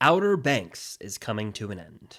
Outer Banks is coming to an end.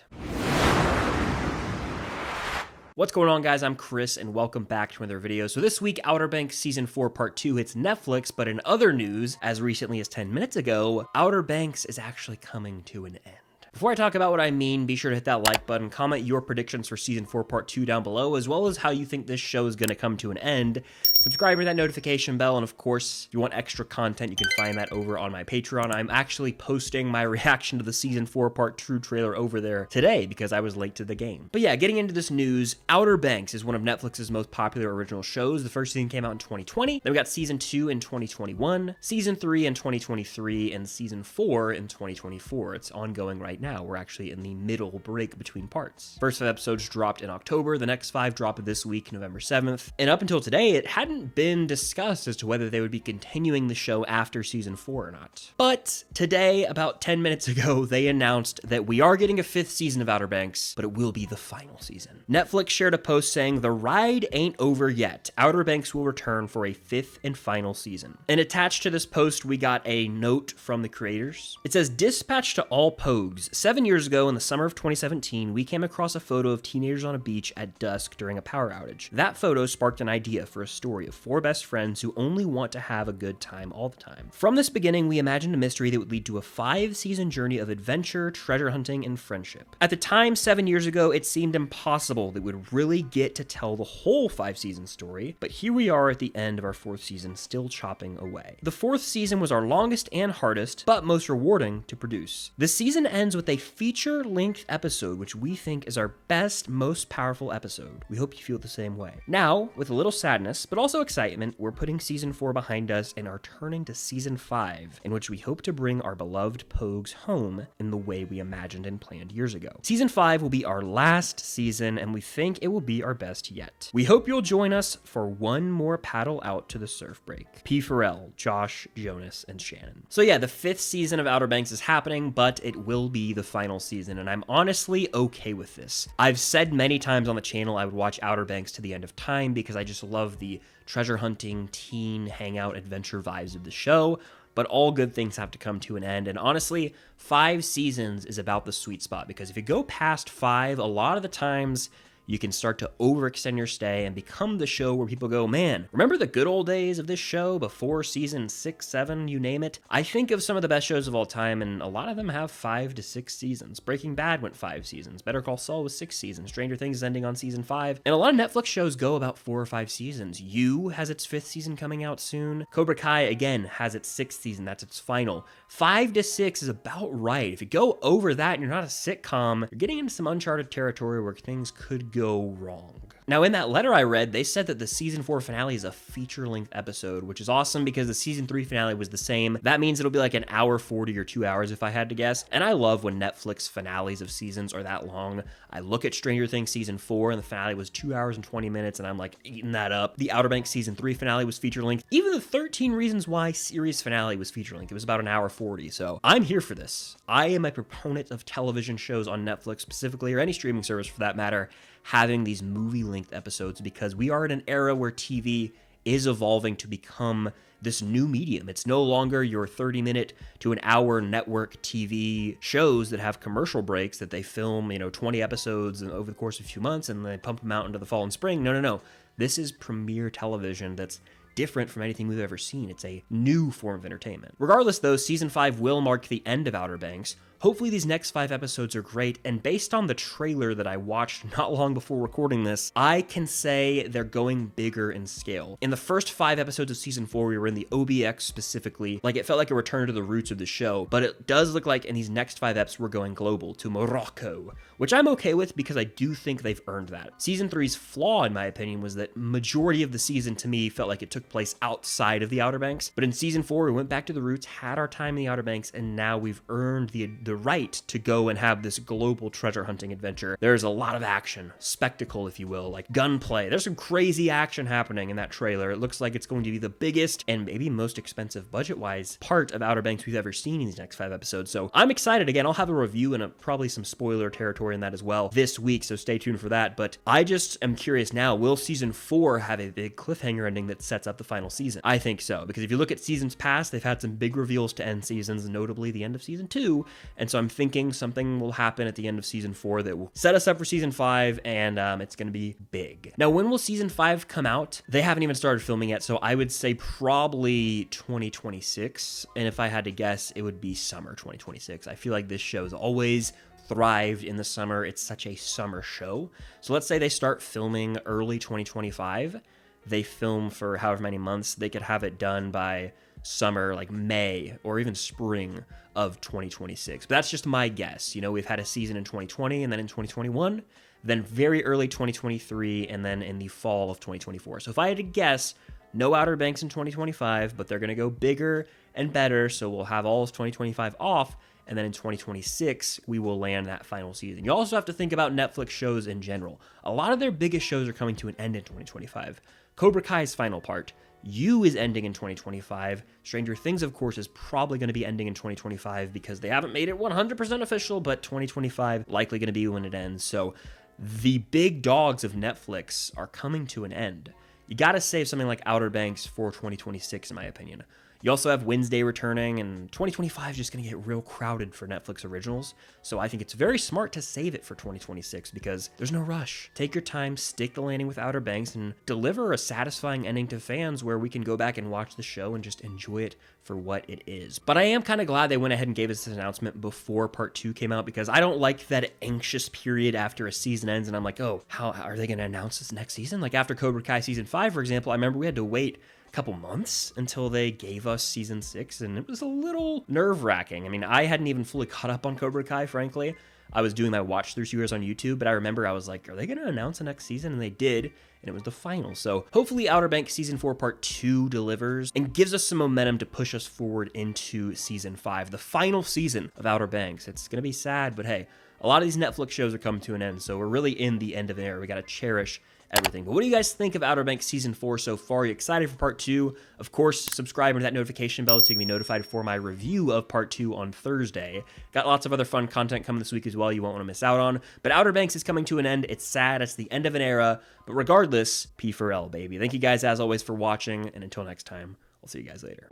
What's going on, guys? I'm Chris, and welcome back to another video. So this week, Outer Banks Season 4 Part 2 hits Netflix, but in other news, as recently as 10 minutes ago, Outer Banks is actually coming to an end. Before I talk about what I mean, be sure to hit that like button, comment your predictions for Season 4 Part 2 down below, as well as how you think this show is going to come to an end. Subscribe to that notification bell, and of course, if you want extra content, you can find that over on my Patreon. I'm actually posting my reaction to the Season 4 Part 2 trailer over there today because I was late to the game. But yeah, getting into this news, Outer Banks is one of Netflix's most popular original shows. The first season came out in 2020, then we got Season 2 in 2021, Season 3 in 2023, and Season 4 in 2024. It's ongoing right now. We're actually in the middle break between parts. First 5 episodes dropped in October, the next 5 dropped this week, November 7th, and up until today, it hadn't been discussed as to whether they would be continuing the show after Season 4 or not. But today, about 10 minutes ago, they announced that we are getting a 5th season of Outer Banks, but it will be the final season. Netflix shared a post saying, "The ride ain't over yet. Outer Banks will return for a 5th and final season." And attached to this post, we got a note from the creators. It says, "Dispatch to all Pogues. 7 years ago in the summer of 2017, we came across a photo of teenagers on a beach at dusk during a power outage. That photo sparked an idea for a story of 4 best friends who only want to have a good time all the time. From this beginning, we imagined a mystery that would lead to a 5-season journey of adventure, treasure hunting, and friendship. At the time, 7 years ago, it seemed impossible that we'd really get to tell the whole 5-season story, but here we are at the end of our 4th season, still chopping away. The 4th season was our longest and hardest, but most rewarding to produce. The season ends with a feature-length episode, which we think is our best, most powerful episode. We hope you feel the same way. Now, with a little sadness, but also excitement, we're putting Season 4 behind us and are turning to Season 5, in which we hope to bring our beloved Pogues home in the way we imagined and planned years ago. Season 5 will be our last season, and we think it will be our best yet. We hope you'll join us for one more paddle out to the surf break. P. Pharrell, Josh, Jonas, and Shannon." So yeah, the 5th season of Outer Banks is happening, but it will be the final season, and I'm honestly okay with this. I've said many times on the channel I would watch Outer Banks to the end of time because I just love the treasure hunting, teen, hangout, adventure vibes of the show, but all good things have to come to an end, and honestly, 5 seasons is about the sweet spot, because if you go past 5, a lot of the times, you can start to overextend your stay and become the show where people go, "Man, remember the good old days of this show before season 6, 7, you name it?" I think of some of the best shows of all time, and a lot of them have 5 to 6 seasons. Breaking Bad went 5 seasons. Better Call Saul was 6 seasons. Stranger Things is ending on season 5. And a lot of Netflix shows go about 4 or 5 seasons. You has its 5th season coming out soon. Cobra Kai, again, has its 6th season. That's its final. 5 to 6 is about right. If you go over that and you're not a sitcom, you're getting into some uncharted territory where things could go wrong. Now, in that letter I read, they said that the Season 4 finale is a feature-length episode, which is awesome because the Season 3 finale was the same. That means it'll be like an hour 40 or 2 hours if I had to guess. And I love when Netflix finales of seasons are that long. I look at Stranger Things Season 4 and the finale was 2 hours and 20 minutes and I'm like eating that up. The Outer Banks Season 3 finale was feature-length. Even the 13 Reasons Why series finale was feature-length. It was about an hour 40. So I'm here for this. I am a proponent of television shows on Netflix specifically, or any streaming service for that matter, having these movie-length episodes, because we are in an era where TV is evolving to become this new medium. It's no longer your 30-minute to an hour network TV shows that have commercial breaks that they film, 20 episodes over the course of a few months and they pump them out into the fall and spring. No. This is premiere television that's different from anything we've ever seen. It's a new form of entertainment. Regardless, though, Season 5 will mark the end of Outer Banks. Hopefully these next 5 episodes are great, and based on the trailer that I watched not long before recording this, I can say they're going bigger in scale. In the first 5 episodes of Season 4, we were in the OBX specifically, like it felt like a return to the roots of the show, but it does look like in these next 5 eps, we're going global to Morocco, which I'm okay with because I do think they've earned that. Season 3's flaw, in my opinion, was that majority of the season to me felt like it took place outside of the Outer Banks, but in Season 4, we went back to the roots, had our time in the Outer Banks, and now we've earned the right to go and have this global treasure hunting adventure. There's a lot of action, spectacle, if you will, like gunplay. There's some crazy action happening in that trailer. It looks like it's going to be the biggest and maybe most expensive budget-wise part of Outer Banks we've ever seen in these next 5 episodes. So I'm excited. Again, I'll have a review and probably some spoiler territory in that as well this week, so stay tuned for that. But I just am curious now, will Season 4 have a big cliffhanger ending that sets up the final season? I think so, because if you look at seasons past, they've had some big reveals to end seasons, notably the end of Season 2, And so I'm thinking something will happen at the end of season 4 that will set us up for season 5, and it's going to be big. Now, when will season 5 come out? They haven't even started filming yet, so I would say probably 2026. And if I had to guess, it would be summer 2026. I feel like this show's always thrived in the summer. It's such a summer show. So let's say they start filming early 2025. They film for however many months. They could have it done by summer, like May or even spring of 2026. But that's just my guess. You know, we've had a season in 2020 and then in 2021, then very early 2023, and then in the fall of 2024. So if I had to guess, no Outer Banks in 2025, but they're going to go bigger and better. So we'll have all of 2025 off. And then in 2026, we will land that final season. You also have to think about Netflix shows in general. A lot of their biggest shows are coming to an end in 2025. Cobra Kai's final part. You is ending in 2025. Stranger Things, of course, is probably going to be ending in 2025 because they haven't made it 100% official, but 2025 likely going to be when it ends. So the big dogs of Netflix are coming to an end. You got to save something like Outer Banks for 2026, in my opinion. You also have Wednesday returning, and 2025 is just going to get real crowded for Netflix originals. So I think it's very smart to save it for 2026 because there's no rush. Take your time, stick the landing with Outer Banks, and deliver a satisfying ending to fans where we can go back and watch the show and just enjoy it for what it is. But I am kind of glad they went ahead and gave us this announcement before part 2 came out because I don't like that anxious period after a season ends and I'm like, oh, how are they going to announce this next season? Like after Cobra Kai season 5, for example, I remember we had to wait couple months until they gave us season 6, and it was a little nerve-wracking. I mean, I hadn't even fully caught up on Cobra Kai, frankly. I was doing my watch through series on YouTube, but I remember I was like, are they going to announce the next season? And they did, and it was the final. So hopefully Outer Banks season 4 part 2 delivers and gives us some momentum to push us forward into season 5, the final season of Outer Banks. It's going to be sad, but hey, a lot of these Netflix shows are coming to an end, so we're really in the end of an era. We got to cherish everything. But what do you guys think of Outer Banks season 4 so far? Are you excited for part 2? Of course, subscribe to that notification bell so you can be notified for my review of part 2 on Thursday. Got lots of other fun content coming this week as well you won't want to miss out on. But Outer Banks is coming to an end. It's sad. It's the end of an era. But regardless, P for L, baby. Thank you guys as always for watching. And until next time, I'll see you guys later.